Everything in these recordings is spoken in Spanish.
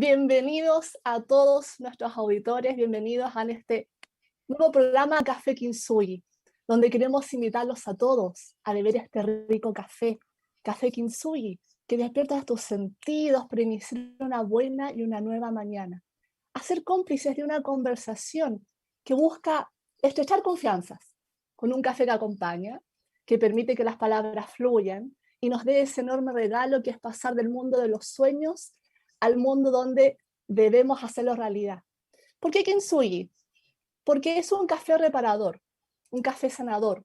Bienvenidos a todos nuestros auditores, bienvenidos a este nuevo programa Café Kintsugi, donde queremos invitarlos a todos a beber este rico café, Café Kintsugi, que despierta tus sentidos para iniciar una buena y una nueva mañana. A ser cómplices de una conversación que busca estrechar confianzas, con un café que acompaña, que permite que las palabras fluyan y nos dé ese enorme regalo que es pasar del mundo de los sueños al mundo donde debemos hacerlo realidad. ¿Por qué Kintsugi? Porque es un café reparador, un café sanador,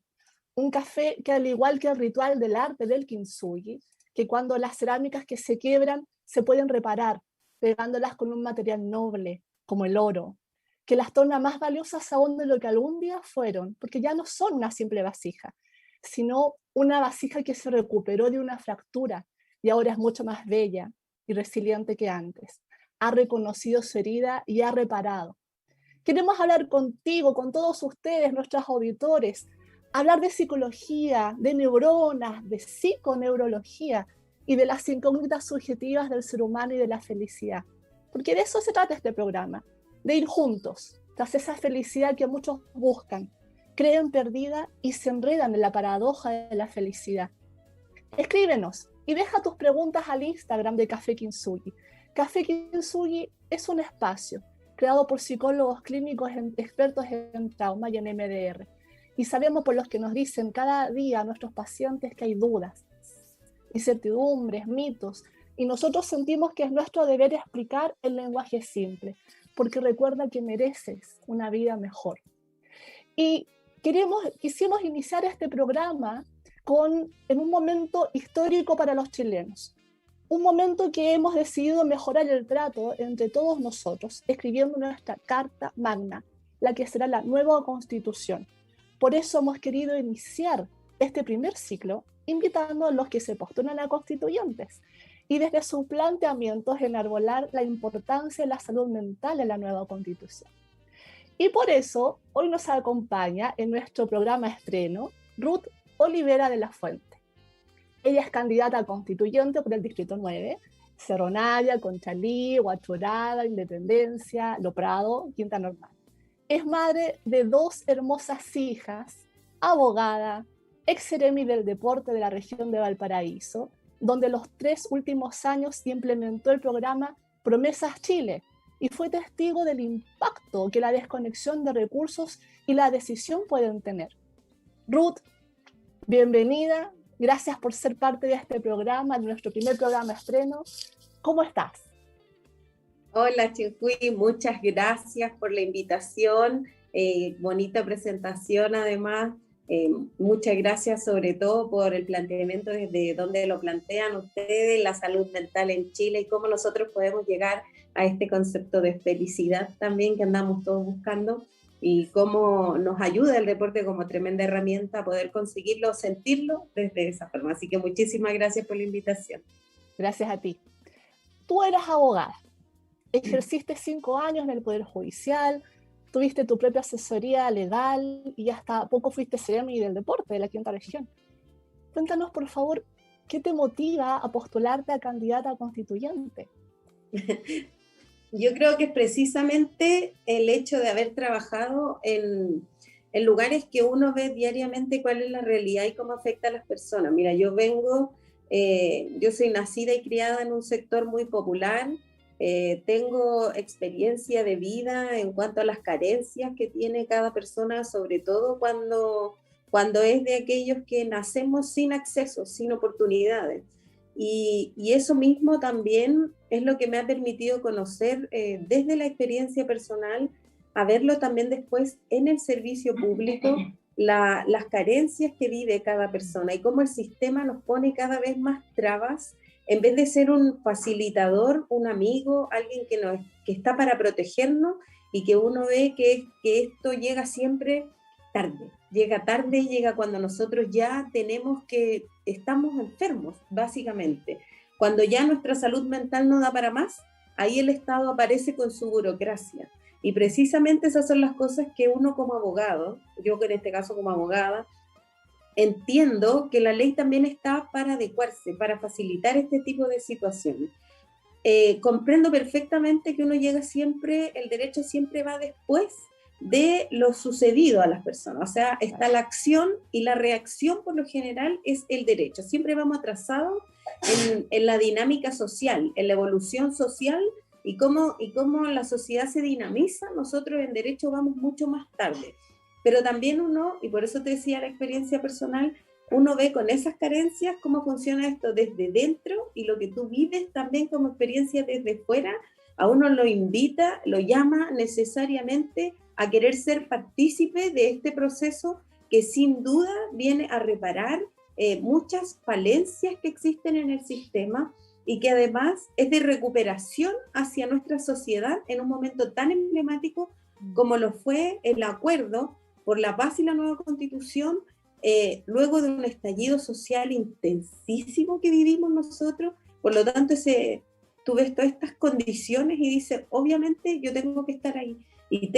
un café que al igual que el ritual del arte del Kintsugi, que cuando las cerámicas que se quiebran se pueden reparar, pegándolas con un material noble, como el oro, que las torna más valiosas aún de lo que algún día fueron, porque ya no son una simple vasija, sino una vasija que se recuperó de una fractura y ahora es mucho más bella y resiliente que antes. Ha reconocido su herida y ha reparado. Queremos hablar contigo, con todos ustedes, nuestros auditores, hablar de psicología, de neuronas, de psiconeurología y de las incógnitas subjetivas del ser humano y de la felicidad. Porque de eso se trata este programa, de ir juntos tras esa felicidad que muchos buscan, creen perdida y se enredan en la paradoja de la felicidad. Escríbenos y deja tus preguntas al Instagram de Café Kintsugi. Café Kintsugi es un espacio creado por psicólogos clínicos expertos en trauma y en MDR. Y sabemos por los que nos dicen cada día a nuestros pacientes que hay dudas, incertidumbres, mitos, y nosotros sentimos que es nuestro deber explicar el lenguaje simple, porque recuerda que mereces una vida mejor. Y quisimos iniciar este programa en un momento histórico para los chilenos. Un momento que hemos decidido mejorar el trato entre todos nosotros, escribiendo nuestra Carta Magna, la que será la nueva Constitución. Por eso hemos querido iniciar este primer ciclo invitando a los que se postulan a constituyentes y desde sus planteamientos enarbolar la importancia de la salud mental en la nueva Constitución. Y por eso hoy nos acompaña en nuestro programa estreno Ruth Olivera de la Fuente. Ella es candidata a constituyente por el Distrito 9, Cerro Navia, Conchalí, Huachuraba, Independencia, Lo Prado, Quinta Normal. Es madre de 2 hermosas hijas, abogada, ex-seremi del deporte de la región de Valparaíso, donde los 3 últimos años implementó el programa Promesas Chile y fue testigo del impacto que la desconexión de recursos y la decisión pueden tener. Ruth, bienvenida. Gracias por ser parte de este programa, de nuestro primer programa estreno. ¿Cómo estás? Hola, Chincuy, muchas gracias por la invitación. Bonita presentación, además. Muchas gracias sobre todo por el planteamiento desde donde lo plantean ustedes, la salud mental en Chile y cómo nosotros podemos llegar a este concepto de felicidad también que andamos todos buscando y cómo nos ayuda el deporte como tremenda herramienta a poder conseguirlo, sentirlo desde esa forma. Así que muchísimas gracias por la invitación. Gracias a ti. Tú eras abogada, ejerciste 5 años en el Poder Judicial, tuviste tu propia asesoría legal y hasta poco fuiste seremi del deporte de la Quinta Región. Cuéntanos, por favor, ¿qué te motiva a postularte a candidata a constituyente? Yo creo que es precisamente el hecho de haber trabajado en lugares que uno ve diariamente cuál es la realidad y cómo afecta a las personas. Mira, yo soy nacida y criada en un sector muy popular, tengo experiencia de vida en cuanto a las carencias que tiene cada persona, sobre todo cuando es de aquellos que nacemos sin acceso, sin oportunidades. Y eso mismo también es lo que me ha permitido conocer desde la experiencia personal, a verlo también después en el servicio público, las carencias que vive cada persona y cómo el sistema nos pone cada vez más trabas, en vez de ser un facilitador, un amigo, alguien que está para protegernos y que uno ve que esto llega siempre tarde. Llega tarde y llega cuando nosotros ya estamos enfermos, básicamente. Cuando ya nuestra salud mental no da para más, ahí el Estado aparece con su burocracia. Y precisamente esas son las cosas que uno como abogado, yo en este caso como abogada, entiendo que la ley también está para adecuarse, para facilitar este tipo de situaciones. comprendo perfectamente que uno llega siempre, el derecho siempre va después de lo sucedido a las personas. O sea, está la acción y la reacción por lo general es el derecho. Siempre vamos atrasados en la dinámica social, en la evolución social y cómo la sociedad se dinamiza. Nosotros en derecho vamos mucho más tarde. Pero también uno, y por eso te decía la experiencia personal, uno ve con esas carencias cómo funciona esto desde dentro, y lo que tú vives también como experiencia desde fuera, a uno lo invita, lo llama necesariamente a querer ser partícipe de este proceso que sin duda viene a reparar muchas falencias que existen en el sistema, y que además es de recuperación hacia nuestra sociedad en un momento tan emblemático como lo fue el acuerdo por la paz y la nueva constitución, luego de un estallido social intensísimo que vivimos nosotros. Por lo tanto, tú ves todas estas condiciones y dices, obviamente yo tengo que estar ahí, y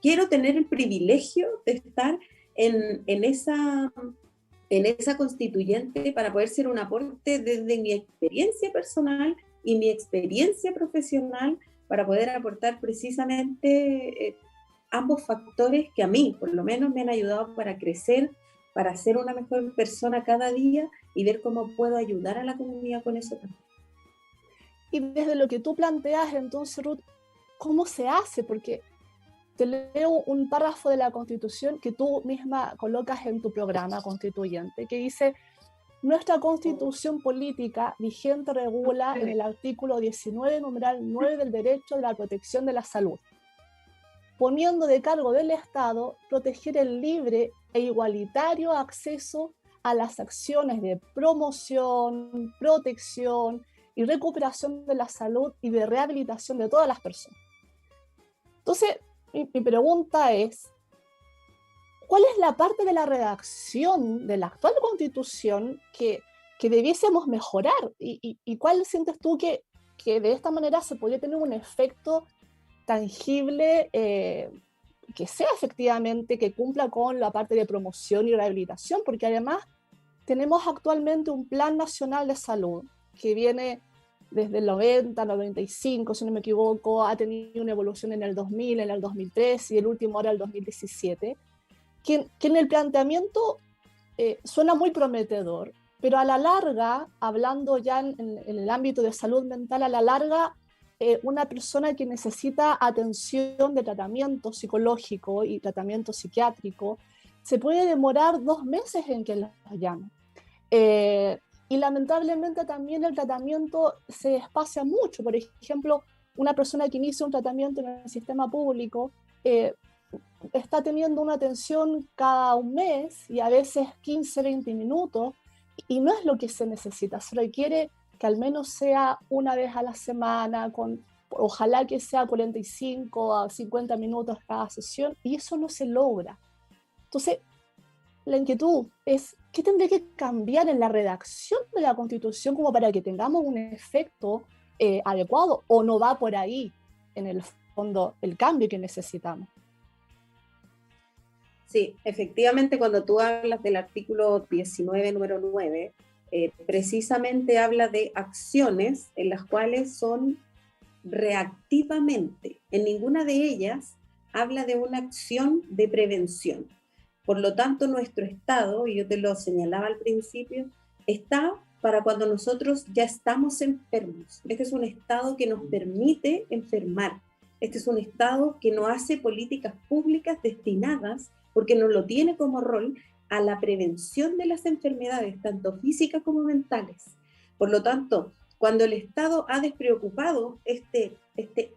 quiero tener el privilegio de estar en esa constituyente para poder ser un aporte desde mi experiencia personal y mi experiencia profesional, para poder aportar precisamente ambos factores que a mí, por lo menos, me han ayudado para crecer, para ser una mejor persona cada día y ver cómo puedo ayudar a la comunidad con eso también. Y desde lo que tú planteas, entonces, Ruth, ¿cómo se hace? Porque te leo un párrafo de la Constitución que tú misma colocas en tu programa constituyente, que dice: nuestra Constitución política vigente regula en el artículo 19, numeral 9, del derecho de la protección de la salud, poniendo de cargo del Estado proteger el libre e igualitario acceso a las acciones de promoción, protección y recuperación de la salud y de rehabilitación de todas las personas. Entonces, mi pregunta es, ¿cuál es la parte de la redacción de la actual Constitución que debiésemos mejorar? ¿Y cuál sientes tú que de esta manera se podría tener un efecto tangible, que sea efectivamente, que cumpla con la parte de promoción y rehabilitación? Porque además tenemos actualmente un Plan Nacional de Salud que viene desde el 90, 95, si no me equivoco, ha tenido una evolución en el 2000, en el 2003 y el último ahora el 2017, que en el planteamiento suena muy prometedor, pero a la larga, hablando ya en el ámbito de salud mental, a la larga, una persona que necesita atención de tratamiento psicológico y tratamiento psiquiátrico se puede demorar 2 meses en que la llamen. Y lamentablemente también el tratamiento se espacia mucho. Por ejemplo, una persona que inicia un tratamiento en el sistema público está teniendo una atención cada un mes y a veces 15, 20 minutos, y no es lo que se necesita. Se requiere que al menos sea una vez a la semana, ojalá que sea 45 a 50 minutos cada sesión, y eso no se logra. Entonces, la inquietud es, ¿qué tendría que cambiar en la redacción de la Constitución como para que tengamos un efecto adecuado? ¿O no va por ahí, en el fondo, el cambio que necesitamos? Sí, efectivamente, cuando tú hablas del artículo 19, número 9, precisamente habla de acciones en las cuales son reactivamente. En ninguna de ellas habla de una acción de prevención. Por lo tanto, nuestro estado, y yo te lo señalaba al principio, está para cuando nosotros ya estamos enfermos. Este es un estado que nos permite enfermar. Este es un estado que no hace políticas públicas destinadas, porque no lo tiene como rol, a la prevención de las enfermedades, tanto físicas como mentales. Por lo tanto, cuando el Estado ha despreocupado este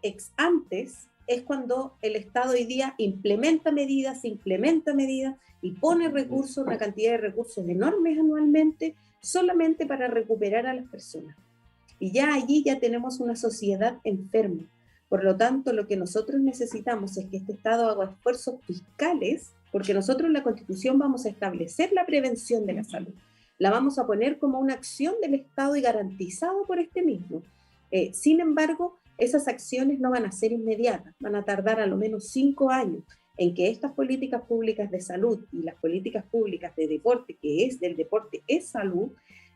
ex antes, es cuando el Estado hoy día implementa medidas y pone recursos, una cantidad de recursos enormes anualmente, solamente para recuperar a las personas. Y ya allí ya tenemos una sociedad enferma. Por lo tanto, lo que nosotros necesitamos es que este Estado haga esfuerzos fiscales, porque nosotros en la Constitución vamos a establecer la prevención de la salud. La vamos a poner como una acción del Estado y garantizado por este mismo. Sin embargo, esas acciones no van a ser inmediatas, van a tardar a lo menos 5 años en que estas políticas públicas de salud y las políticas públicas de deporte, que es del deporte es salud,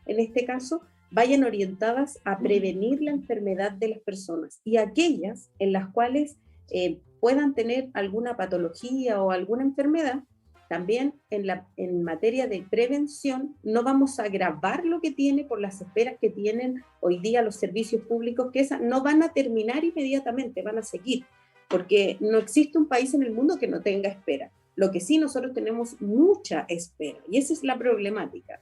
en este caso, vayan orientadas a prevenir la enfermedad de las personas, y aquellas en las cuales puedan tener alguna patología o alguna enfermedad, también en materia de prevención no vamos a agravar lo que tiene por las esperas que tienen hoy día los servicios públicos, que esas no van a terminar inmediatamente, van a seguir, porque no existe un país en el mundo que no tenga espera. Lo que sí, nosotros tenemos mucha espera, y esa es la problemática.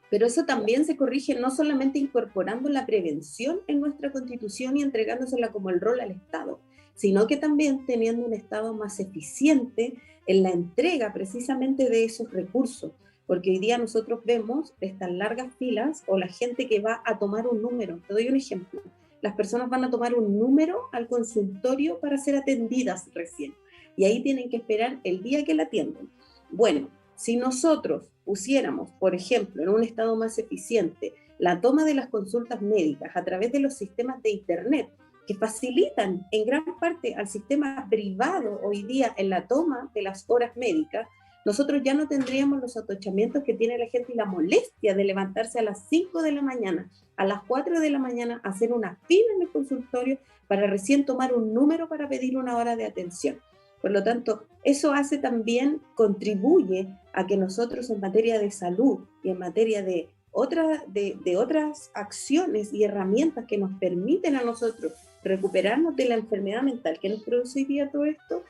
Pero eso también se corrige no solamente incorporando la prevención en nuestra Constitución y entregándosela como el rol al Estado, sino que también teniendo un Estado más eficiente en la entrega precisamente de esos recursos, porque hoy día nosotros vemos estas largas filas o la gente que va a tomar un número. Te doy un ejemplo. Las personas van a tomar un número al consultorio para ser atendidas recién, y ahí tienen que esperar el día que la atienden. Bueno, si nosotros pusiéramos, por ejemplo, en un estado más eficiente, la toma de las consultas médicas a través de los sistemas de Internet, que facilitan en gran parte al sistema privado hoy día en la toma de las horas médicas, nosotros ya no tendríamos los atochamientos que tiene la gente y la molestia de levantarse a las 5 de la mañana, a las 4 de la mañana, hacer una fila en el consultorio para recién tomar un número para pedir una hora de atención. Por lo tanto, eso hace también, contribuye a que nosotros en materia de salud y en materia de otras acciones y herramientas que nos permiten a nosotros recuperarnos de la enfermedad mental que nos produciría todo esto,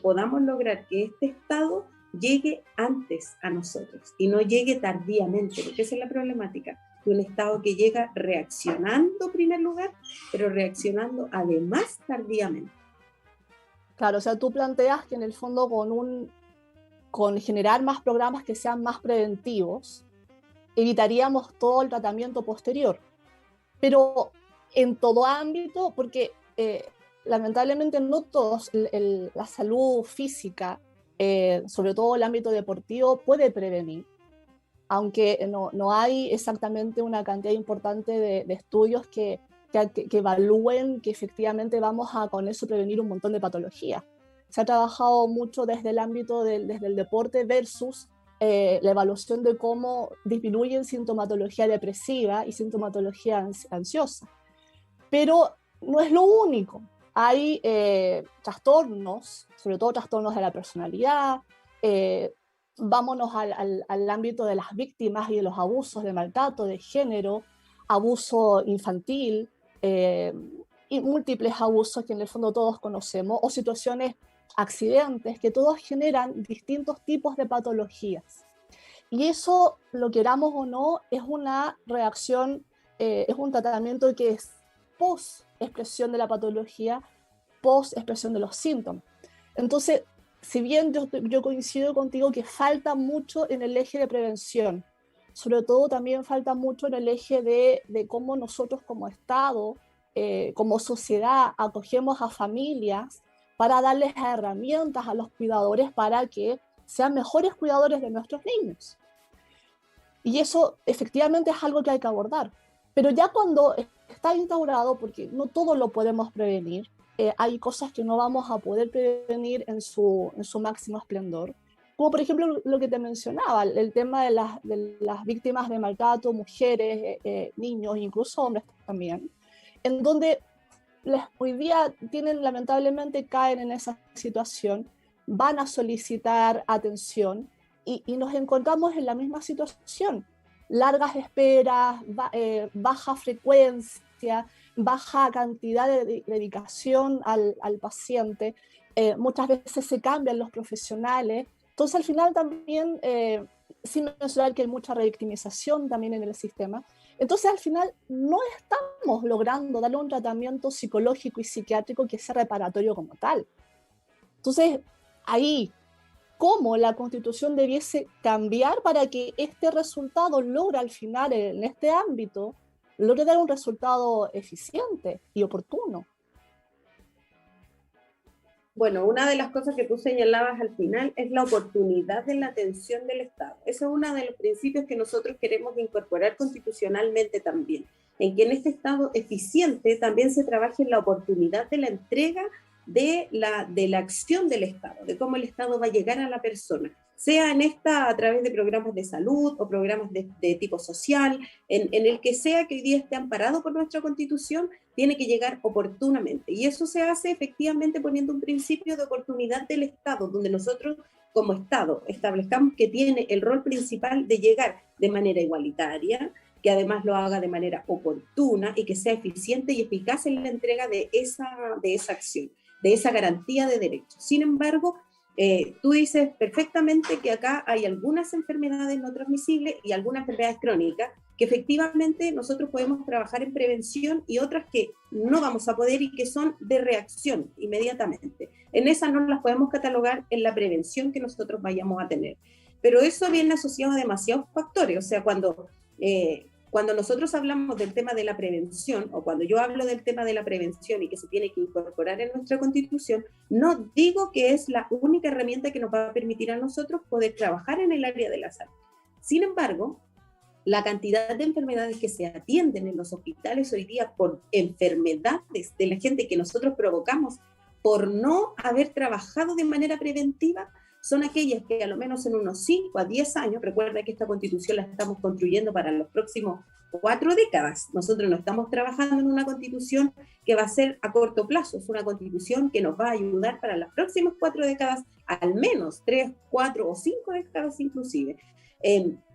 podamos lograr que este estado llegue antes a nosotros y no llegue tardíamente, porque esa es la problemática, de un estado que llega reaccionando en primer lugar, pero reaccionando además tardíamente. Claro, o sea, tú planteas que en el fondo con generar más programas que sean más preventivos, evitaríamos todo el tratamiento posterior. Pero en todo ámbito, porque lamentablemente no todos, la salud física, sobre todo el ámbito deportivo, puede prevenir, aunque no hay exactamente una cantidad importante de estudios que evalúen que efectivamente vamos a con eso prevenir un montón de patologías. Se ha trabajado mucho desde el ámbito desde el deporte versus la evaluación de cómo disminuyen sintomatología depresiva y sintomatología ansiosa. Pero no es lo único. Hay trastornos, sobre todo trastornos de la personalidad, vámonos al ámbito de las víctimas y de los abusos de maltrato, de género, abuso infantil, y múltiples abusos que en el fondo todos conocemos, o situaciones, accidentes, que todos generan distintos tipos de patologías. Y eso, lo queramos o no, es una reacción, es un tratamiento que es post-expresión de la patología, post-expresión de los síntomas. Entonces, si bien yo coincido contigo que falta mucho en el eje de prevención, sobre todo también falta mucho en el eje de cómo nosotros como Estado, como sociedad, acogemos a familias para darles herramientas a los cuidadores para que sean mejores cuidadores de nuestros niños. Y eso efectivamente es algo que hay que abordar. Pero ya cuando está instaurado, porque no todo lo podemos prevenir, hay cosas que no vamos a poder prevenir en su máximo esplendor, como por ejemplo lo que te mencionaba, el tema de las víctimas de maltrato, mujeres, niños, incluso hombres también, en donde hoy día lamentablemente caen en esa situación, van a solicitar atención y nos encontramos en la misma situación. Largas esperas, baja frecuencia, baja cantidad de dedicación al paciente, muchas veces se cambian los profesionales. Entonces al final también, sin mencionar que hay mucha revictimización también en el sistema, entonces al final no estamos logrando darle un tratamiento psicológico y psiquiátrico que sea reparatorio como tal. Entonces ahí, ¿cómo la Constitución debiese cambiar para que este resultado logre al final en este ámbito, logre dar un resultado eficiente y oportuno? Bueno, una de las cosas que tú señalabas al final es la oportunidad de la atención del Estado. Ese es uno de los principios que nosotros queremos incorporar constitucionalmente también, en que en este Estado eficiente también se trabaje en la oportunidad de la entrega de la acción del Estado, de cómo el Estado va a llegar a la persona, sea en esta a través de programas de salud o programas de tipo social, en el que sea que hoy día esté amparado por nuestra Constitución, tiene que llegar oportunamente. Y eso se hace efectivamente poniendo un principio de oportunidad del Estado, donde nosotros como Estado establezcamos que tiene el rol principal de llegar de manera igualitaria, que además lo haga de manera oportuna y que sea eficiente y eficaz en la entrega de esa acción, de esa garantía de derechos. Sin embargo, tú dices perfectamente que acá hay algunas enfermedades no transmisibles y algunas enfermedades crónicas que efectivamente nosotros podemos trabajar en prevención y otras que no vamos a poder y que son de reacción inmediatamente. En esas no las podemos catalogar en la prevención que nosotros vayamos a tener. Pero eso viene asociado a demasiados factores, o sea, cuando nosotros hablamos del tema de la prevención, o cuando yo hablo del tema de la prevención y que se tiene que incorporar en nuestra Constitución, no digo que es la única herramienta que nos va a permitir a nosotros poder trabajar en el área de la salud. Sin embargo, la cantidad de enfermedades que se atienden en los hospitales hoy día por enfermedades de la gente que nosotros provocamos por no haber trabajado de manera preventiva, son aquellas que a lo menos en unos 5 a 10 años, recuerda que esta Constitución la estamos construyendo para los próximos 4 décadas, nosotros no estamos trabajando en una Constitución que va a ser a corto plazo, es una Constitución que nos va a ayudar para las próximas 4 décadas, al menos 3, 4 o 5 décadas inclusive.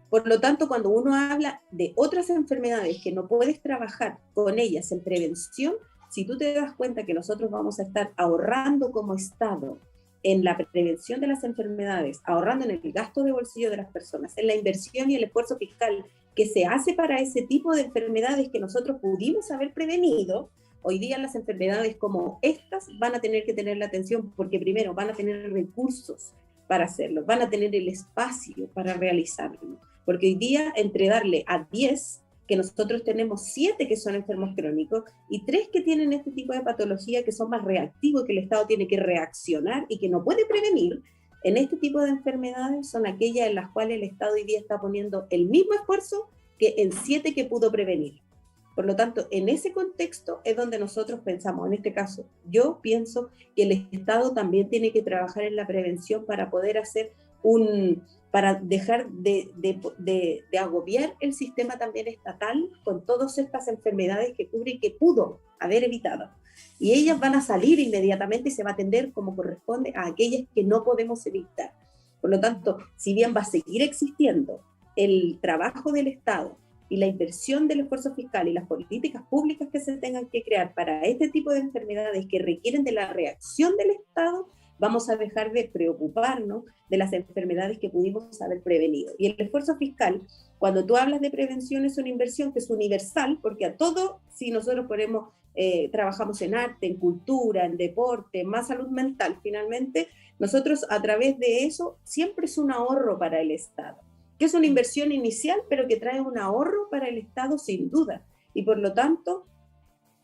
Por lo tanto, cuando uno habla de otras enfermedades que no puedes trabajar con ellas en prevención, si tú te das cuenta que nosotros vamos a estar ahorrando como Estado en la prevención de las enfermedades, ahorrando en el gasto de bolsillo de las personas, en la inversión y el esfuerzo fiscal que se hace para ese tipo de enfermedades que nosotros pudimos haber prevenido, hoy día las enfermedades como estas van a tener que tener la atención porque primero van a tener recursos para hacerlo, van a tener el espacio para realizarlo, porque hoy día entre darle a 10, que nosotros tenemos 7 que son enfermos crónicos y 3 que tienen este tipo de patología que son más reactivos, que el Estado tiene que reaccionar y que no puede prevenir, en este tipo de enfermedades son aquellas en las cuales el Estado hoy día está poniendo el mismo esfuerzo que en 7 que pudo prevenir. Por lo tanto, en ese contexto es donde nosotros pensamos, en este caso, yo pienso que el Estado también tiene que trabajar en la prevención para poder hacer para dejar de agobiar el sistema también estatal con todas estas enfermedades que cubre y que pudo haber evitado. Y ellas van a salir inmediatamente y se va a atender como corresponde a aquellas que no podemos evitar. Por lo tanto, si bien va a seguir existiendo el trabajo del Estado y la inversión del esfuerzo fiscal y las políticas públicas que se tengan que crear para este tipo de enfermedades que requieren de la reacción del Estado, vamos a dejar de preocuparnos de las enfermedades que pudimos haber prevenido. Y el esfuerzo fiscal, cuando tú hablas de prevención, es una inversión que es universal, porque a todo, si nosotros trabajamos en arte, en cultura, en deporte, más salud mental, finalmente, nosotros a través de eso siempre es un ahorro para el Estado, que es una inversión inicial, pero que trae un ahorro para el Estado sin duda. Y por lo tanto,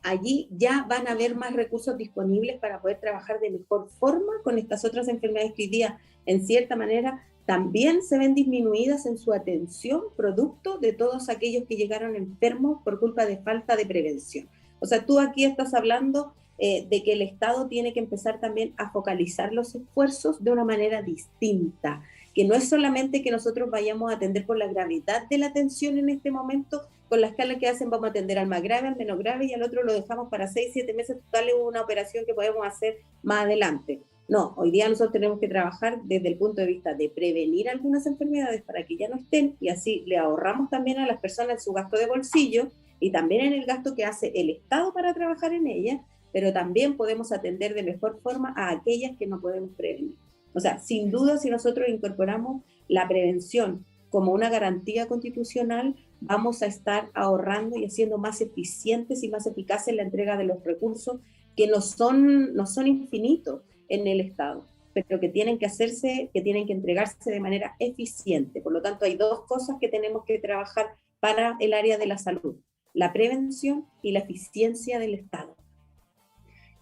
allí ya van a haber más recursos disponibles para poder trabajar de mejor forma con estas otras enfermedades que hoy día, en cierta manera, también se ven disminuidas en su atención, producto de todos aquellos que llegaron enfermos por culpa de falta de prevención. O sea, tú aquí estás hablando de que el Estado tiene que empezar también a focalizar los esfuerzos de una manera distinta, que no es solamente que nosotros vayamos a atender por la gravedad de la atención en este momento, con la escala que hacen vamos a atender al más grave, al menos grave, y al otro lo dejamos para 6, 7 meses, total es una operación que podemos hacer más adelante. No, hoy día nosotros tenemos que trabajar desde el punto de vista de prevenir algunas enfermedades para que ya no estén, y así le ahorramos también a las personas su gasto de bolsillo, y también en el gasto que hace el Estado para trabajar en ellas, pero también podemos atender de mejor forma a aquellas que no podemos prevenir. O sea, sin duda, si nosotros incorporamos la prevención como una garantía constitucional, vamos a estar ahorrando y haciendo más eficientes y más eficaces la entrega de los recursos que no son infinitos en el Estado, pero que tienen que hacerse, que tienen que entregarse de manera eficiente. Por lo tanto, hay 2 cosas que tenemos que trabajar para el área de la salud: la prevención y la eficiencia del Estado.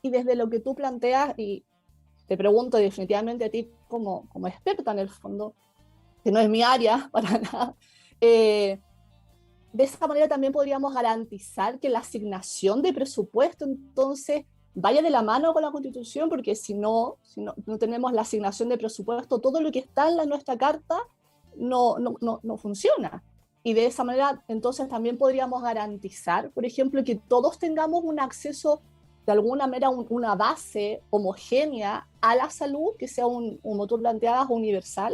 Y desde lo que tú planteas, y te pregunto definitivamente a ti como experta en el fondo, que no es mi área para nada, de esa manera también podríamos garantizar que la asignación de presupuesto entonces vaya de la mano con la Constitución, porque si no tenemos la asignación de presupuesto, todo lo que está en nuestra carta no funciona. Y de esa manera, entonces, también podríamos garantizar, por ejemplo, que todos tengamos un acceso, de alguna manera, una base homogénea a la salud, que sea como tú planteabas, universal.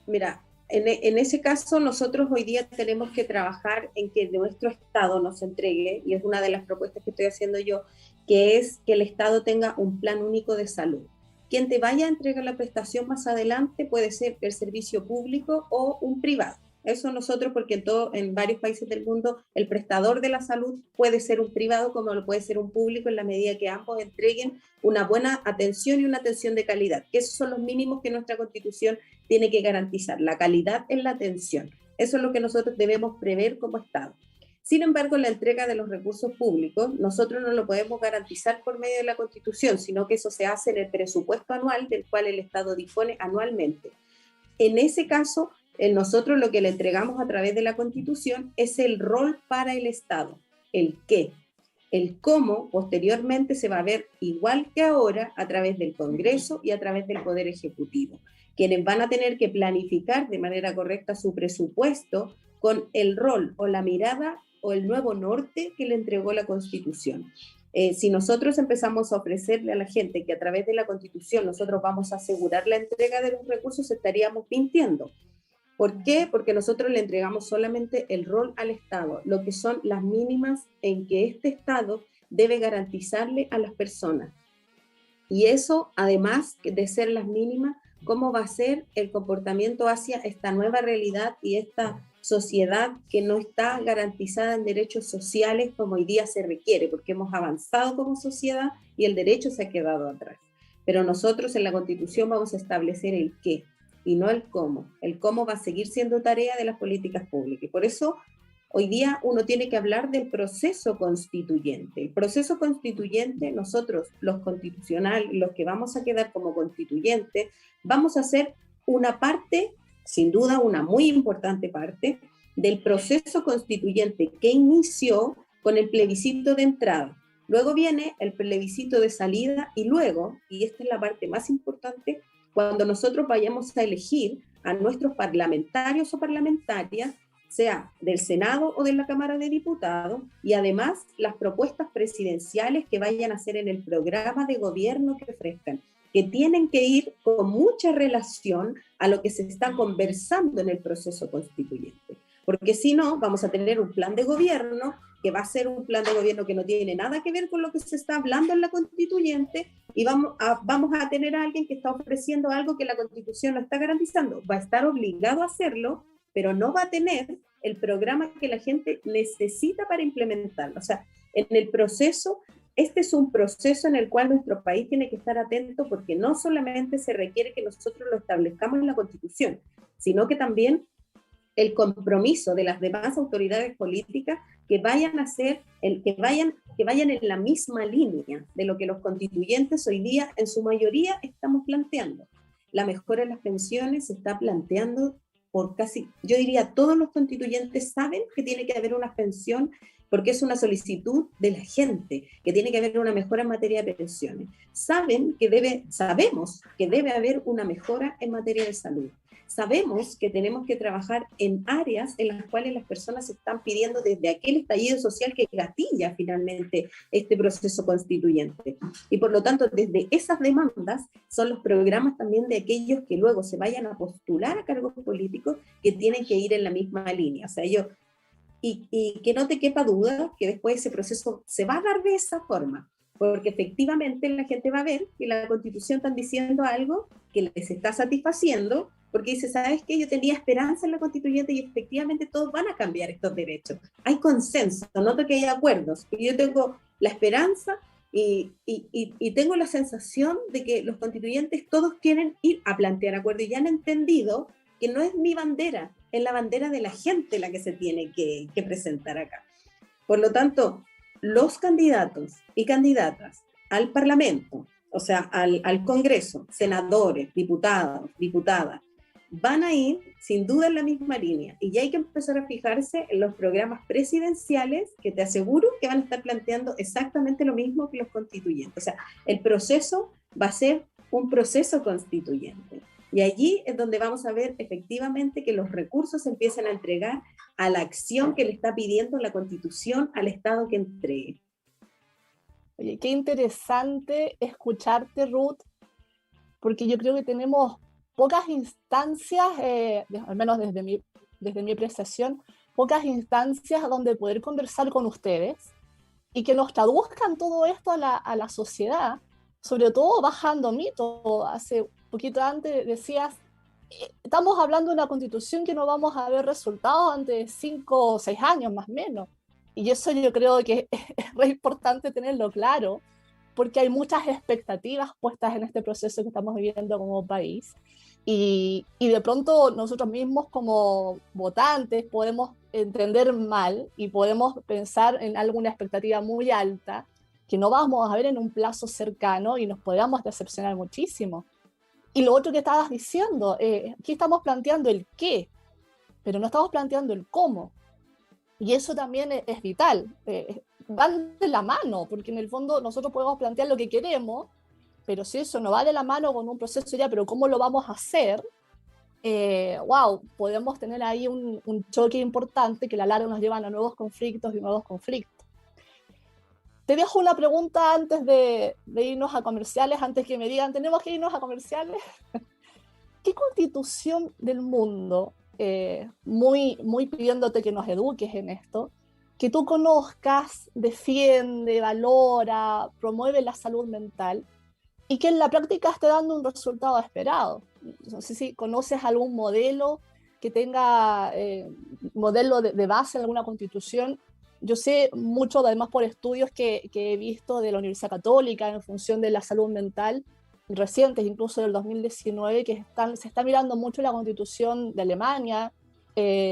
Mira, en ese caso nosotros hoy día tenemos que trabajar en que nuestro Estado nos entregue, y es una de las propuestas que estoy haciendo yo, que es que el Estado tenga un plan único de salud. Quien te vaya a entregar la prestación más adelante puede ser el servicio público o un privado. Eso nosotros, porque en varios países del mundo el prestador de la salud puede ser un privado como lo puede ser un público, en la medida que ambos entreguen una buena atención y una atención de calidad, que esos son los mínimos que nuestra Constitución tiene que garantizar, la calidad en la atención. Eso es lo que nosotros debemos prever como Estado. Sin embargo, la entrega de los recursos públicos, nosotros no lo podemos garantizar por medio de la Constitución, sino que eso se hace en el presupuesto anual del cual el Estado dispone anualmente. En ese caso, nosotros lo que le entregamos a través de la Constitución es el rol para el Estado, el qué. El cómo posteriormente se va a ver igual que ahora a través del Congreso y a través del Poder Ejecutivo, quienes van a tener que planificar de manera correcta su presupuesto con el rol o la mirada o el nuevo norte que le entregó la Constitución. Si nosotros empezamos a ofrecerle a la gente que a través de la Constitución nosotros vamos a asegurar la entrega de los recursos, estaríamos mintiendo. ¿Por qué? Porque nosotros le entregamos solamente el rol al Estado, lo que son las mínimas en que este Estado debe garantizarle a las personas. Y eso, además de ser las mínimas, ¿cómo va a ser el comportamiento hacia esta nueva realidad y esta sociedad que no está garantizada en derechos sociales como hoy día se requiere? Porque hemos avanzado como sociedad y el derecho se ha quedado atrás. Pero nosotros en la Constitución vamos a establecer el qué y no el cómo. El cómo va a seguir siendo tarea de las políticas públicas. Y por eso hoy día uno tiene que hablar del proceso constituyente. El proceso constituyente, nosotros, los constitucionales, los que vamos a quedar como constituyentes, vamos a hacer una parte, sin duda una muy importante parte, del proceso constituyente que inició con el plebiscito de entrada. Luego viene el plebiscito de salida y luego, y esta es la parte más importante, cuando nosotros vayamos a elegir a nuestros parlamentarios o parlamentarias, sea del Senado o de la Cámara de Diputados, y además las propuestas presidenciales que vayan a hacer en el programa de gobierno que ofrezcan, que tienen que ir con mucha relación a lo que se está conversando en el proceso constituyente. Porque si no, vamos a tener un plan de gobierno que va a ser un plan de gobierno que no tiene nada que ver con lo que se está hablando en la constituyente, y vamos a tener a alguien que está ofreciendo algo que la Constitución no está garantizando. Va a estar obligado a hacerlo, pero no va a tener el programa que la gente necesita para implementarlo. O sea, en el proceso, este es un proceso en el cual nuestro país tiene que estar atento, porque no solamente se requiere que nosotros lo establezcamos en la Constitución, sino que también el compromiso de las demás autoridades políticas que vayan a hacer, que vayan en la misma línea de lo que los constituyentes hoy día en su mayoría estamos planteando. La mejora en las pensiones se está planteando por casi, yo diría, todos los constituyentes saben que tiene que haber una pensión, porque es una solicitud de la gente, que tiene que haber una mejora en materia de pensiones. Sabemos que debe haber una mejora en materia de salud. Sabemos que tenemos que trabajar en áreas en las cuales las personas están pidiendo desde aquel estallido social que gatilla finalmente este proceso constituyente. Y por lo tanto, desde esas demandas son los programas también de aquellos que luego se vayan a postular a cargos políticos, que tienen que ir en la misma línea. O sea, y que no te quepa duda que después ese proceso se va a dar de esa forma, porque efectivamente la gente va a ver que la Constitución está diciendo algo que les está satisfaciendo, porque dice, ¿sabes qué? Yo tenía esperanza en la Constituyente y efectivamente todos van a cambiar estos derechos. Hay consenso, noto que hay acuerdos, y yo tengo la esperanza y tengo la sensación de que los constituyentes todos quieren ir a plantear acuerdos y ya han entendido que no es mi bandera, es la bandera de la gente la que se tiene que presentar acá. Por lo tanto, los candidatos y candidatas al Parlamento, o sea, al Congreso, senadores, diputados, diputadas, van a ir sin duda en la misma línea y ya hay que empezar a fijarse en los programas presidenciales que te aseguro que van a estar planteando exactamente lo mismo que los constituyentes. O sea, el proceso va a ser un proceso constituyente y allí es donde vamos a ver efectivamente que los recursos se empiezan a entregar a la acción que le está pidiendo la Constitución al Estado que entregue. Oye, qué interesante escucharte, Ruth, porque yo creo que tenemos pocas instancias, al menos desde mi apreciación, pocas instancias donde poder conversar con ustedes y que nos traduzcan todo esto a la sociedad, sobre todo bajando mitos. Hace poquito antes decías, estamos hablando de una constitución que no vamos a ver resultados antes de 5 o 6 años más o menos. Y eso yo creo que es re importante tenerlo claro, porque hay muchas expectativas puestas en este proceso que estamos viviendo como país. Y de pronto nosotros mismos como votantes podemos entender mal y podemos pensar en alguna expectativa muy alta que no vamos a ver en un plazo cercano y nos podríamos decepcionar muchísimo. Y lo otro que estabas diciendo, aquí estamos planteando el qué, pero no estamos planteando el cómo. Y eso también es vital. Van de la mano, porque en el fondo nosotros podemos plantear lo que queremos, pero si eso no va de la mano con un proceso ya, pero ¿cómo lo vamos a hacer? Wow, podemos tener ahí un choque importante que a la larga nos llevan a nuevos conflictos y nuevos conflictos. Te dejo una pregunta antes de irnos a comerciales, antes que me digan, ¿tenemos que irnos a comerciales? ¿Qué constitución del mundo, muy pidiéndote que nos eduques en esto, que tú conozcas, defiende, valora, promueve la salud mental y que en la práctica esté dando un resultado esperado? No sé si conoces algún modelo que tenga modelo de base en alguna constitución. Yo sé mucho, además por estudios que he visto de la Universidad Católica en función de la salud mental, recientes, incluso del 2019, que se está mirando mucho la constitución de Alemania,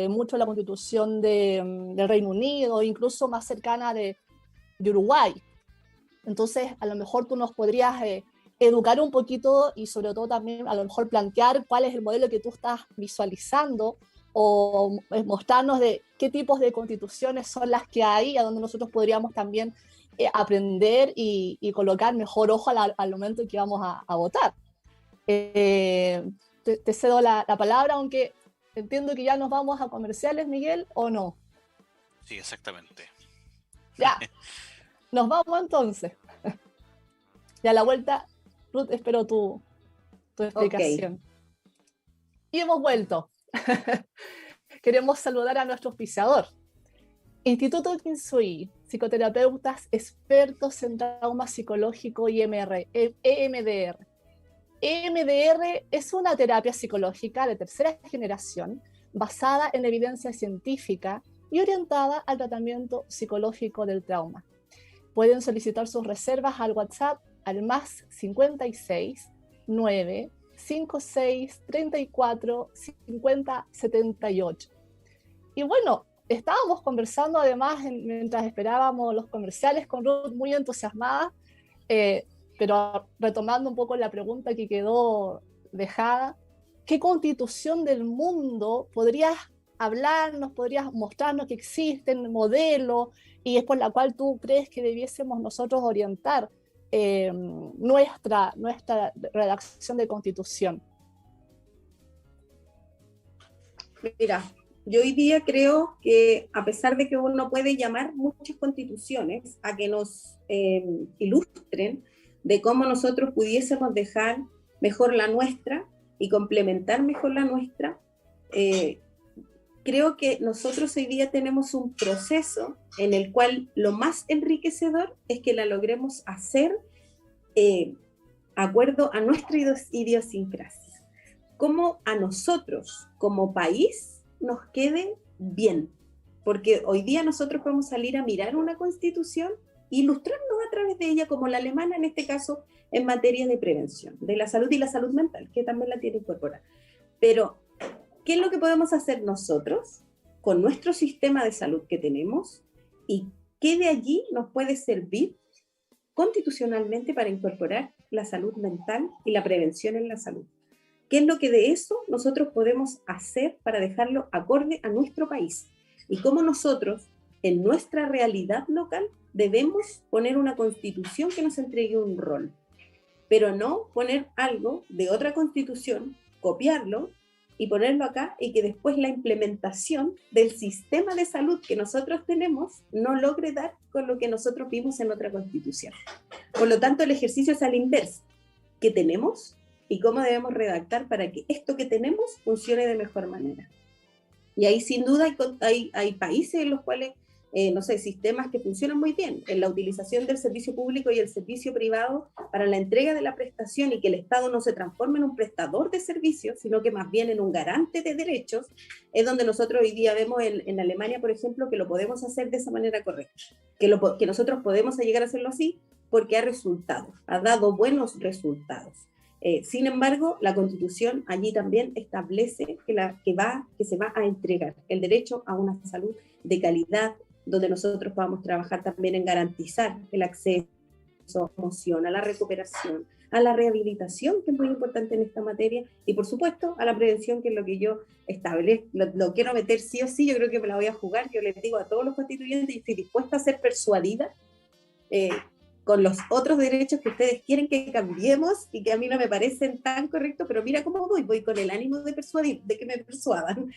mucho la constitución del Reino Unido, incluso más cercana de Uruguay. Entonces, a lo mejor tú nos podrías educar un poquito y sobre todo también a lo mejor plantear cuál es el modelo que tú estás visualizando o mostrarnos de qué tipos de constituciones son las que hay, a donde nosotros podríamos también aprender y colocar mejor ojo al momento en que vamos a votar. Te cedo la palabra, aunque entiendo que ya nos vamos a comerciales, Miguel, ¿o no? Sí, exactamente. Ya, nos vamos entonces. Y a la vuelta, Ruth, espero tu explicación. Okay. Y hemos vuelto. Queremos saludar a nuestro auspiciador, Instituto Kinsui, psicoterapeutas expertos en trauma psicológico y EMDR. EMDR es una terapia psicológica de tercera generación basada en evidencia científica y orientada al tratamiento psicológico del trauma. Pueden solicitar sus reservas al WhatsApp al más 56 9 56 34 50 78. Y bueno, estábamos conversando además mientras esperábamos los comerciales con Ruth, muy entusiasmada, pero retomando un poco la pregunta que quedó dejada, ¿qué constitución del mundo podrías hablarnos, podrías mostrarnos que existen modelos y es por la cual tú crees que debiésemos nosotros orientar nuestra redacción de constitución? Mira, yo hoy día creo que a pesar de que uno puede llamar muchas constituciones a que nos ilustren de cómo nosotros pudiésemos dejar mejor la nuestra y complementar mejor la nuestra, creo que nosotros hoy día tenemos un proceso en el cual lo más enriquecedor es que la logremos hacer acuerdo a nuestra idiosincrasia, como a nosotros como país nos quede bien, porque hoy día nosotros podemos salir a mirar una constitución e ilustrarnos a través de ella, como la alemana en este caso, en materia de prevención, de la salud y la salud mental, que también la tiene incorporada. Pero, ¿qué es lo que podemos hacer nosotros con nuestro sistema de salud que tenemos y qué de allí nos puede servir constitucionalmente para incorporar la salud mental y la prevención en la salud? ¿Qué es lo que de eso nosotros podemos hacer para dejarlo acorde a nuestro país? Y cómo nosotros, en nuestra realidad local, debemos poner una constitución que nos entregue un rol, pero no poner algo de otra constitución, copiarlo y ponerlo acá, y que después la implementación del sistema de salud que nosotros tenemos no logre dar con lo que nosotros vimos en otra constitución. Por lo tanto, el ejercicio es a la inversa. ¿Qué tenemos y cómo debemos redactar para que esto que tenemos funcione de mejor manera? Y ahí sin duda hay países en los cuales, no sé, sistemas que funcionan muy bien en la utilización del servicio público y el servicio privado para la entrega de la prestación, y que el Estado no se transforme en un prestador de servicios, sino que más bien en un garante de derechos. Es donde nosotros hoy día vemos en Alemania, por ejemplo, que lo podemos hacer de esa manera correcta, que nosotros podemos llegar a hacerlo así porque ha resultado, ha dado buenos resultados. Sin embargo, la Constitución allí también establece que se va a entregar el derecho a una salud de calidad, donde nosotros podamos trabajar también en garantizar el acceso a la promoción, a la recuperación, a la rehabilitación, que es muy importante en esta materia, y por supuesto a la prevención, que es lo que yo establezco, lo quiero meter sí o sí. Yo creo que me la voy a jugar. Yo les digo a todos los constituyentes, y estoy dispuesta a ser persuadida con los otros derechos que ustedes quieren que cambiemos y que a mí no me parecen tan correctos, pero mira cómo voy con el ánimo de persuadir, de que me persuadan,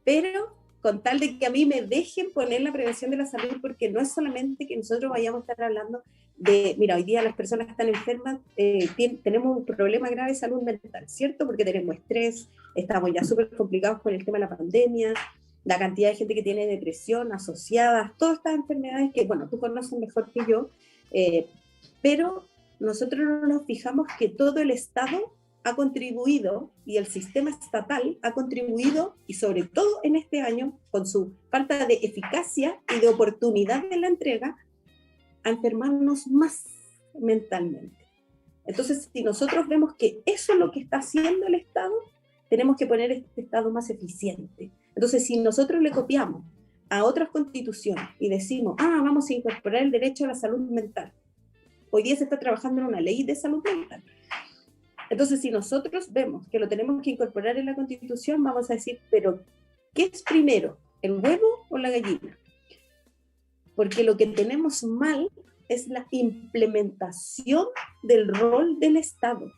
pero con tal de que a mí me dejen poner la prevención de la salud, porque no es solamente que nosotros vayamos a estar hablando de, mira, hoy día las personas que están enfermas, tenemos un problema grave de salud mental, ¿cierto? Porque tenemos estrés, estamos ya súper complicados con el tema de la pandemia, la cantidad de gente que tiene depresión asociada, todas estas enfermedades que, bueno, tú conoces mejor que yo, pero nosotros no nos fijamos que todo el Estado ha contribuido, y el sistema estatal ha contribuido, y sobre todo en este año, con su falta de eficacia y de oportunidad de la entrega, a enfermarnos más mentalmente. Entonces, si nosotros vemos que eso es lo que está haciendo el Estado, tenemos que poner este Estado más eficiente. Entonces, si nosotros le copiamos a otras constituciones y decimos, vamos a incorporar el derecho a la salud mental, hoy día se está trabajando en una ley de salud mental. Entonces, si nosotros vemos que lo tenemos que incorporar en la Constitución, vamos a decir, pero ¿qué es primero, el huevo o la gallina? Porque lo que tenemos mal es la implementación del rol del Estado.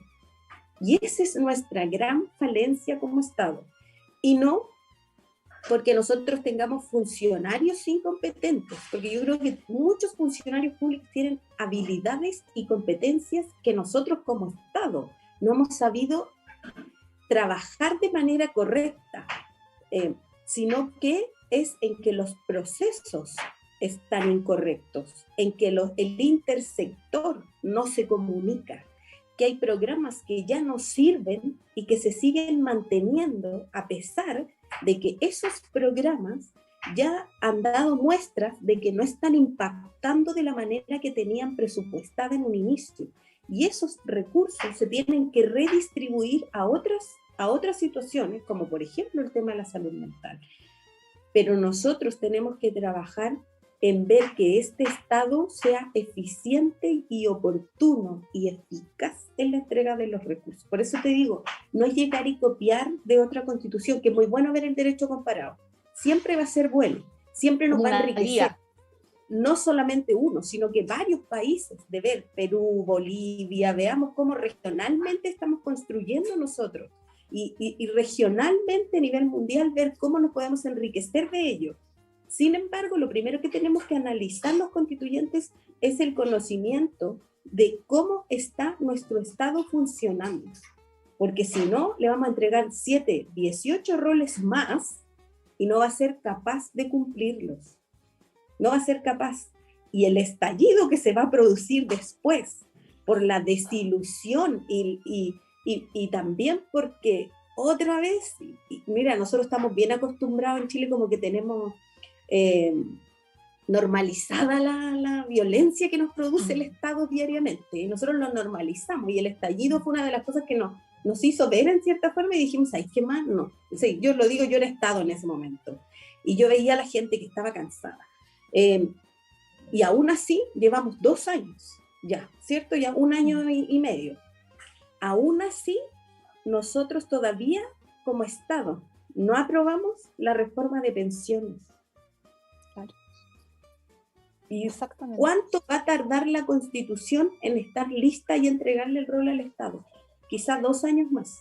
Y esa es nuestra gran falencia como Estado. Y no porque nosotros tengamos funcionarios incompetentes, porque yo creo que muchos funcionarios públicos tienen habilidades y competencias que nosotros como Estado no hemos sabido trabajar de manera correcta, sino que es en que los procesos están incorrectos, en que el intersector no se comunica, que hay programas que ya no sirven y que se siguen manteniendo a pesar de que esos programas ya han dado muestras de que no están impactando de la manera que tenían presupuestada en un inicio. Y esos recursos se tienen que redistribuir a otras situaciones, como por ejemplo el tema de la salud mental. Pero nosotros tenemos que trabajar en ver que este Estado sea eficiente y oportuno y eficaz en la entrega de los recursos. Por eso te digo, no es llegar y copiar de otra constitución, que es muy bueno ver el derecho comparado. Siempre va a ser bueno, siempre nos va a enriquecer. No solamente uno, sino que varios países, de ver Perú, Bolivia, veamos cómo regionalmente estamos construyendo nosotros y regionalmente a nivel mundial ver cómo nos podemos enriquecer de ello. Sin embargo, lo primero que tenemos que analizar los constituyentes es el conocimiento de cómo está nuestro Estado funcionando. Porque si no, le vamos a entregar 18 roles más y no va a ser capaz de cumplirlos. No va a ser capaz. Y el estallido que se va a producir después por la desilusión y también porque otra vez, mira, nosotros estamos bien acostumbrados en Chile como que tenemos normalizada la violencia que nos produce el Estado diariamente, y nosotros lo normalizamos, y el estallido fue una de las cosas que nos hizo ver en cierta forma, y dijimos, ¿sabes qué más? No, sí, yo lo digo, yo era Estado en ese momento, y yo veía a la gente que estaba cansada, y aún así llevamos 2 años ya, ¿cierto? Ya 1 año y medio, aún así nosotros todavía como Estado no aprobamos la reforma de pensiones. Claro. ¿Y Exactamente. cuánto va a tardar la Constitución en estar lista y entregarle el rol al Estado? Quizás 2 años más.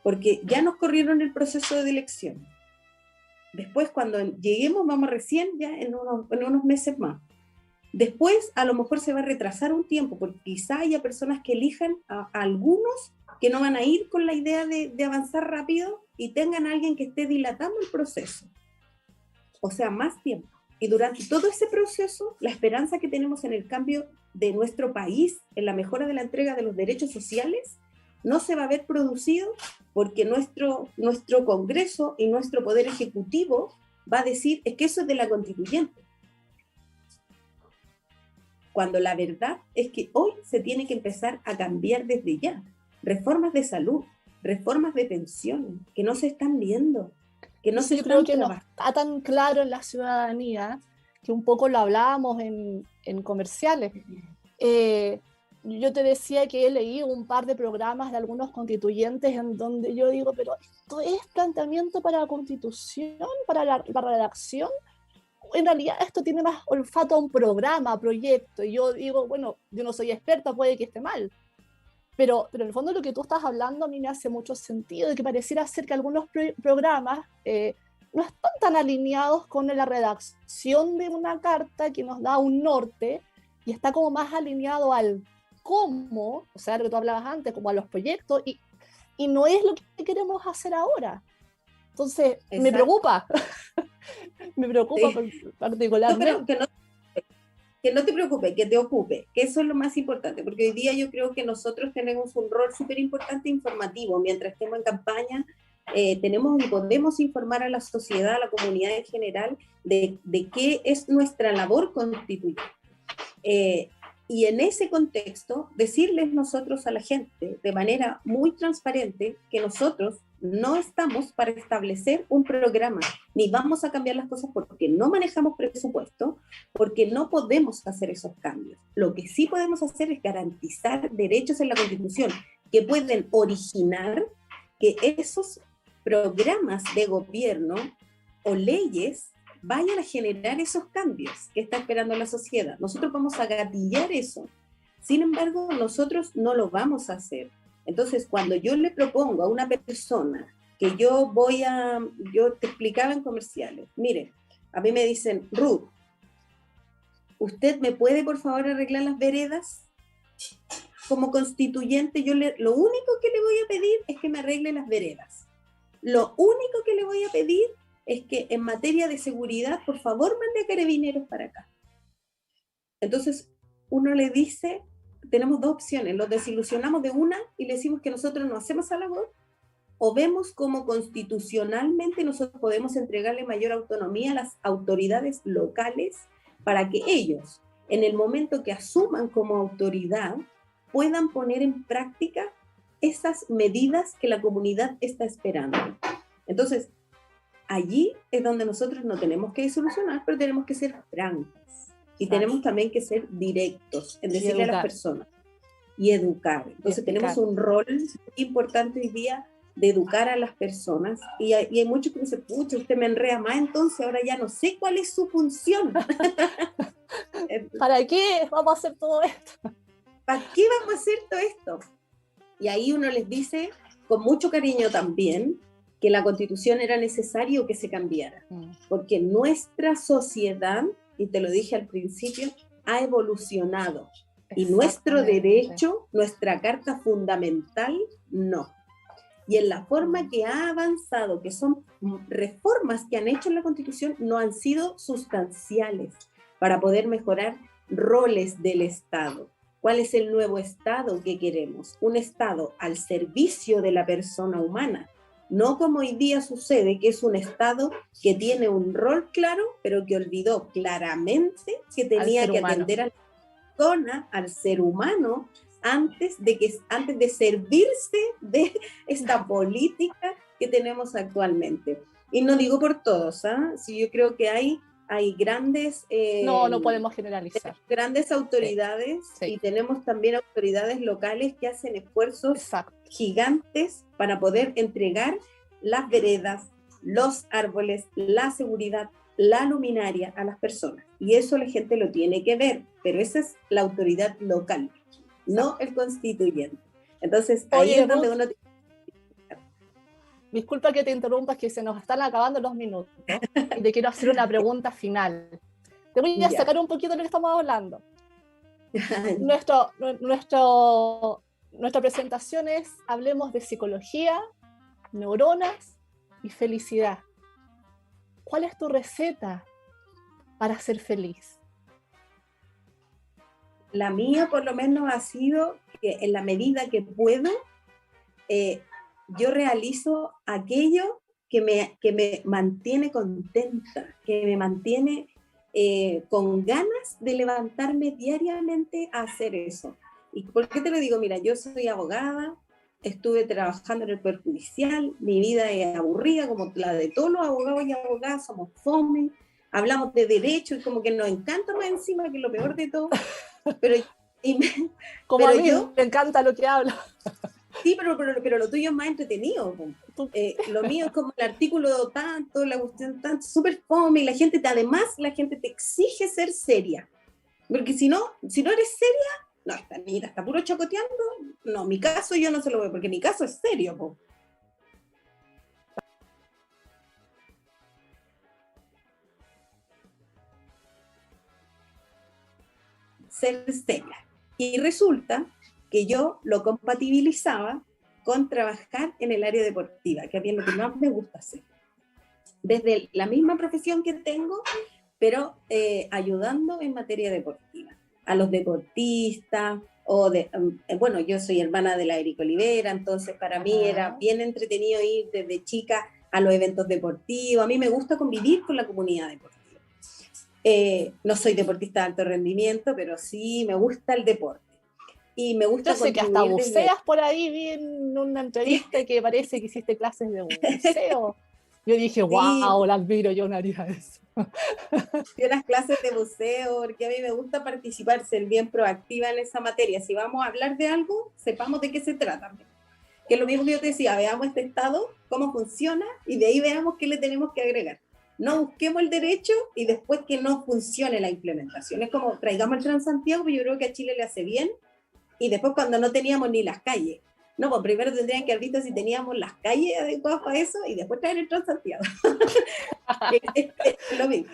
Porque ya nos corrieron el proceso de elección. Después, cuando lleguemos, vamos recién ya en unos meses más. Después, a lo mejor se va a retrasar un tiempo, porque quizá haya personas que elijan a algunos que no van a ir con la idea de avanzar rápido y tengan a alguien que esté dilatando el proceso. O sea, más tiempo. Y durante todo ese proceso, la esperanza que tenemos en el cambio de nuestro país, en la mejora de la entrega de los derechos sociales, no se va a ver producido porque nuestro Congreso y nuestro Poder Ejecutivo va a decir, es que eso es de la Constituyente. Cuando la verdad es que hoy se tiene que empezar a cambiar desde ya. Reformas de salud, reformas de pensiones, que no se están viendo, que no se Yo están creo que no trabajando. está tan claro en la ciudadanía, que un poco lo hablábamos en comerciales. Yo te decía que he leído un par de programas de algunos constituyentes en donde yo digo, pero esto es planteamiento para la Constitución, para la redacción. En realidad esto tiene más olfato a un programa, a proyecto. Y yo digo, bueno, yo no soy experta, puede que esté mal. Pero en el fondo lo que tú estás hablando a mí me hace mucho sentido, de que pareciera ser que algunos programas no están tan alineados con la redacción de una carta que nos da un norte y está como más alineado al cómo, o sea, lo que tú hablabas antes, como a los proyectos, y no es lo que queremos hacer ahora. Entonces, Exacto. me preocupa, me preocupa Sí. particularmente. No, pero que no te preocupes, que te ocupe, que eso es lo más importante, porque hoy día yo creo que nosotros tenemos un rol súper importante informativo, mientras estemos en campaña, tenemos y podemos informar a la sociedad, a la comunidad en general, de qué es nuestra labor constituyente. Y en ese contexto, decirles nosotros a la gente de manera muy transparente que nosotros no estamos para establecer un programa, ni vamos a cambiar las cosas porque no manejamos presupuesto, porque no podemos hacer esos cambios. Lo que sí podemos hacer es garantizar derechos en la Constitución que pueden originar que esos programas de gobierno o leyes vayan a generar esos cambios que está esperando la sociedad. Nosotros vamos a gatillar eso. Sin embargo, nosotros no lo vamos a hacer. Entonces, cuando yo le propongo a una persona que yo te explicaba en comerciales, mire, a mí me dicen, Ruth, ¿usted me puede por favor arreglar las veredas? Como constituyente, lo único que le voy a pedir es que me arregle las veredas. Lo único que le voy a pedir es que en materia de seguridad, por favor, mande a carabineros para acá. Entonces, uno le dice, tenemos 2 opciones, los desilusionamos de una y le decimos que nosotros no hacemos esa labor, o vemos cómo constitucionalmente nosotros podemos entregarle mayor autonomía a las autoridades locales para que ellos, en el momento que asuman como autoridad, puedan poner en práctica esas medidas que la comunidad está esperando. Entonces, allí es donde nosotros no tenemos que solucionar, pero tenemos que ser francos. Y tenemos también que ser directos en decirle a las personas y educar. Entonces tenemos un rol muy importante hoy día de educar a las personas. Y hay muchos que dicen, pucha, usted me enrea más, entonces ahora ya no sé cuál es su función. ¿Para qué vamos a hacer todo esto? ¿Para qué vamos a hacer todo esto? Y ahí uno les dice, con mucho cariño también, que la Constitución era necesario que se cambiara, porque nuestra sociedad, y te lo dije al principio, ha evolucionado, y nuestro derecho, nuestra carta fundamental, no. Y en la forma que ha avanzado, que son reformas que han hecho en la Constitución, no han sido sustanciales para poder mejorar roles del Estado. ¿Cuál es el nuevo Estado que queremos? Un Estado al servicio de la persona humana, no como hoy día sucede, que es un Estado que tiene un rol claro, pero que olvidó claramente que tenía que atender a la persona, al ser humano, antes de servirse de esta política que tenemos actualmente. Y no digo por todos, ¿ah? Sí, yo creo que hay hay grandes... no podemos generalizar. Grandes autoridades, sí. Y tenemos también autoridades locales que hacen esfuerzos Exacto. gigantes para poder entregar las veredas, los árboles, la seguridad, la luminaria a las personas. Y eso la gente lo tiene que ver, pero esa es la autoridad local, no el constituyente. Entonces, ahí es donde uno... Disculpa que te interrumpa, que se nos están acabando los minutos y te quiero hacer una pregunta final. Te voy a sacar un poquito de lo que estamos hablando. Nuestra presentación es, hablemos de psicología, neuronas y felicidad. ¿Cuál es tu receta para ser feliz? La mía, por lo menos, ha sido que en la medida que puedo, yo realizo aquello que me mantiene contenta, que me mantiene con ganas de levantarme diariamente a hacer eso. ¿Y por qué te lo digo? Mira, yo soy abogada, estuve trabajando en el Poder Judicial, mi vida es aburrida como la de todos los abogados y abogadas, somos fome, hablamos de derecho y como que nos encanta más encima, que es lo peor de todo, pero a mí me encanta lo que hablo. Sí, pero lo tuyo es más entretenido. Lo mío es como el artículo tanto, la cuestión tanto, súper fome, y además la gente te exige ser seria. Porque si no eres seria, no, esta niñita está puro chacoteando. No, mi caso yo no se lo veo, porque mi caso es serio, po. Ser seria. Y resulta que yo lo compatibilizaba con trabajar en el área deportiva, que a mí es lo que más me gusta hacer. Desde la misma profesión que tengo, pero ayudando en materia deportiva. A los deportistas, bueno, yo soy hermana de la Erika Olivera, entonces para mí era bien entretenido ir desde chica a los eventos deportivos. A mí me gusta convivir con la comunidad deportiva. No soy deportista de alto rendimiento, pero sí me gusta el deporte. Y me gusta... Yo sé que hasta buceas por ahí, vi en una entrevista que parece que hiciste clases de buceo. Yo dije, wow, la admiro, yo no haría eso. Fui a las clases de buceo, porque a mí me gusta participar, ser bien proactiva en esa materia. Si vamos a hablar de algo, sepamos de qué se trata. Que es lo mismo que yo te decía, veamos este estado, cómo funciona, y de ahí veamos qué le tenemos que agregar. No busquemos el derecho y después que no funcione la implementación. Es como, traigamos el Transantiago, pero yo creo que a Chile le hace bien, y después cuando no teníamos ni las calles. No, pues primero tendrían que haber visto si teníamos las calles adecuadas para eso y después traer el Transantiago. Es lo mismo.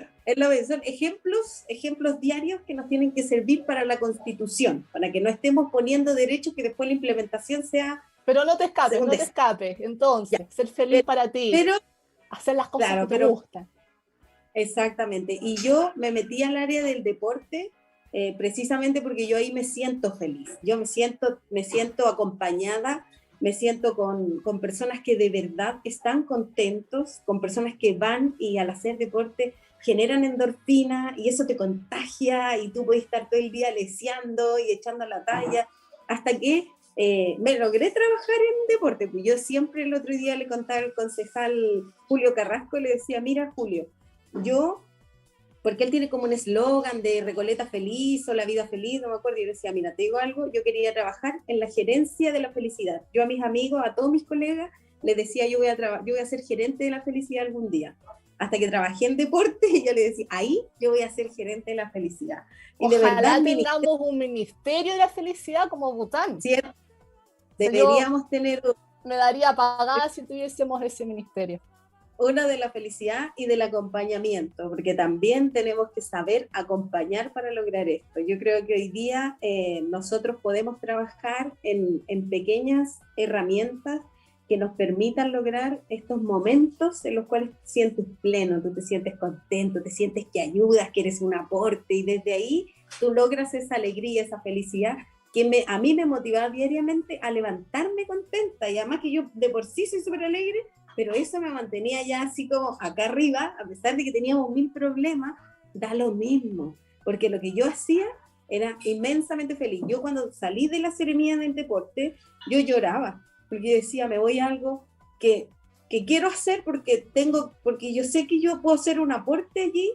Son ejemplos diarios que nos tienen que servir para la Constitución, para que no estemos poniendo derechos que después la implementación sea... Pero no te escapes. Entonces, ya. Ser feliz para ti, hacer las cosas que te gustan. Exactamente. Y yo me metí al área del deporte precisamente porque yo ahí me siento feliz. Yo me siento acompañada, me siento con personas que de verdad están contentos, con personas que van y al hacer deporte generan endorfina y eso te contagia y tú puedes estar todo el día leseando y echando la talla hasta que me logré trabajar en deporte. Pues yo siempre el otro día le contaba al concejal Julio Carrasco, le decía, mira Julio, porque él tiene como un eslogan de Recoleta feliz o la vida feliz, no me acuerdo, y yo decía, mira, te digo algo, yo quería trabajar en la gerencia de la felicidad. Yo a mis amigos, a todos mis colegas, les decía, yo voy a ser gerente de la felicidad algún día. Hasta que trabajé en deporte y yo le decía, ahí yo voy a ser gerente de la felicidad. Y ojalá de verdad, tengamos un ministerio de la felicidad como Bután. ¿Cierto? Deberíamos tener... Me daría pagada si tuviésemos ese ministerio. Una de la felicidad y del acompañamiento, porque también tenemos que saber acompañar para lograr esto. Yo creo que hoy día nosotros podemos trabajar en pequeñas herramientas que nos permitan lograr estos momentos en los cuales te sientes pleno, tú te sientes contento, te sientes que ayudas, que eres un aporte, y desde ahí tú logras esa alegría, esa felicidad que a mí me motivaba diariamente a levantarme contenta, y además que yo de por sí soy súper alegre, pero eso me mantenía ya así como acá arriba, a pesar de que teníamos 1000 problemas, da lo mismo, porque lo que yo hacía era inmensamente feliz. Yo cuando salí de la serenidad del deporte, yo lloraba, porque yo decía, me voy a algo que quiero hacer porque yo sé que yo puedo hacer un aporte allí,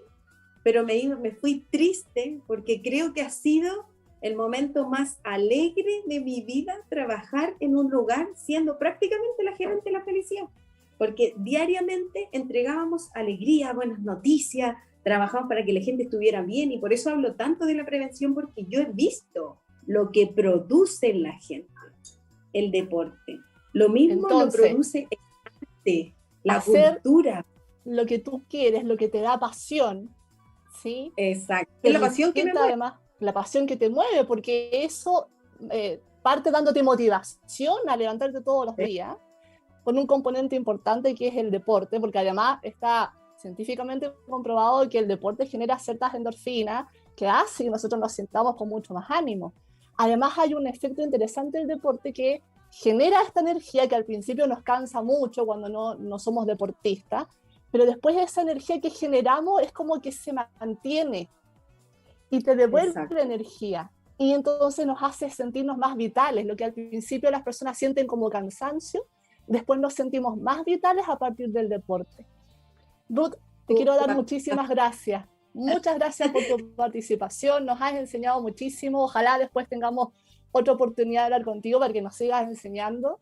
pero me fui triste porque creo que ha sido el momento más alegre de mi vida trabajar en un lugar siendo prácticamente la gerente de la felicidad, porque diariamente entregábamos alegría, buenas noticias, trabajamos para que la gente estuviera bien, y por eso hablo tanto de la prevención, porque yo he visto lo que produce en la gente el deporte. Lo mismo Entonces, lo produce el arte, la hacer cultura. lo que tú quieres, lo que te da pasión, ¿sí? Exacto. Es la pasión que me mueve. Además, la pasión que te mueve, porque eso parte dándote motivación a levantarte todos los días, con un componente importante que es el deporte, porque además está científicamente comprobado que el deporte genera ciertas endorfinas que hace que nosotros nos sintamos con mucho más ánimo. Además hay un efecto interesante del deporte que genera esta energía que al principio nos cansa mucho cuando no somos deportistas, pero después esa energía que generamos es como que se mantiene y te devuelve la energía. Y entonces nos hace sentirnos más vitales. Lo que al principio las personas sienten como cansancio, después nos sentimos más vitales a partir del deporte. Ruth, te quiero dar muchísimas gracias. Muchas gracias por tu participación. Nos has enseñado muchísimo. Ojalá después tengamos otra oportunidad de hablar contigo para que nos sigas enseñando.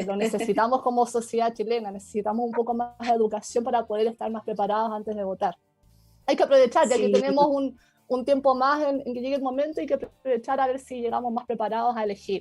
Lo necesitamos como sociedad chilena. Necesitamos un poco más de educación para poder estar más preparados antes de votar. Hay que aprovechar, ya que tenemos un tiempo más en que llegue el momento, hay que aprovechar a ver si llegamos más preparados a elegir.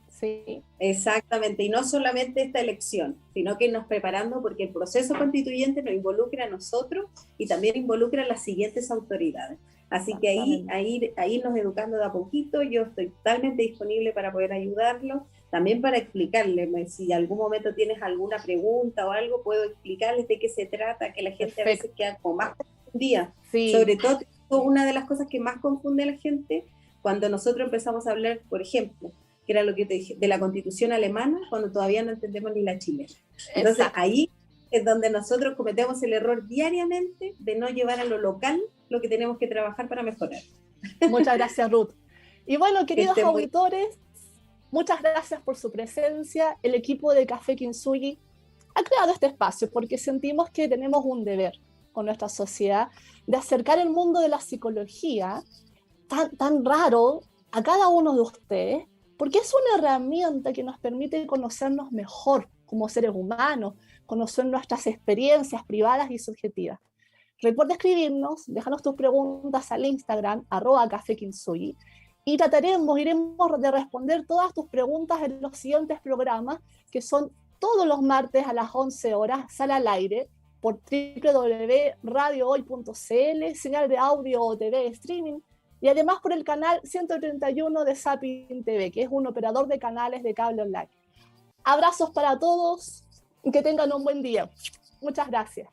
Sí. Exactamente, y no solamente esta elección, sino que irnos preparando, porque el proceso constituyente nos involucra a nosotros y también involucra a las siguientes autoridades. Así que ahí nos educando de a poquito. Yo estoy totalmente disponible para poder ayudarlo, también para explicarles, si en algún momento tienes alguna pregunta o algo, puedo explicarles de qué se trata, que la gente a veces queda como más confundida. Sí. Sobre todo, una de las cosas que más confunde a la gente, cuando nosotros empezamos a hablar, por ejemplo, que era lo que te dije, de la Constitución alemana, cuando todavía no entendemos ni la chilena. Entonces, exacto, ahí es donde nosotros cometemos el error diariamente de no llevar a lo local lo que tenemos que trabajar para mejorar. Muchas gracias, Ruth. Y bueno, queridos auditores, muchas gracias por su presencia. El equipo de Café Kintsugi ha creado este espacio porque sentimos que tenemos un deber con nuestra sociedad de acercar el mundo de la psicología tan raro a cada uno de ustedes, porque es una herramienta que nos permite conocernos mejor como seres humanos, conocer nuestras experiencias privadas y subjetivas. Recuerda escribirnos, déjanos tus preguntas al Instagram, @cafekintsugi, y iremos de responder todas tus preguntas en los siguientes programas, que son todos los martes a las 11 horas, sale al aire por www.radiohoy.cl, señal de audio o TV streaming, y además por el canal 131 de Sapin TV, que es un operador de canales de cable online. Abrazos para todos y que tengan un buen día. Muchas gracias.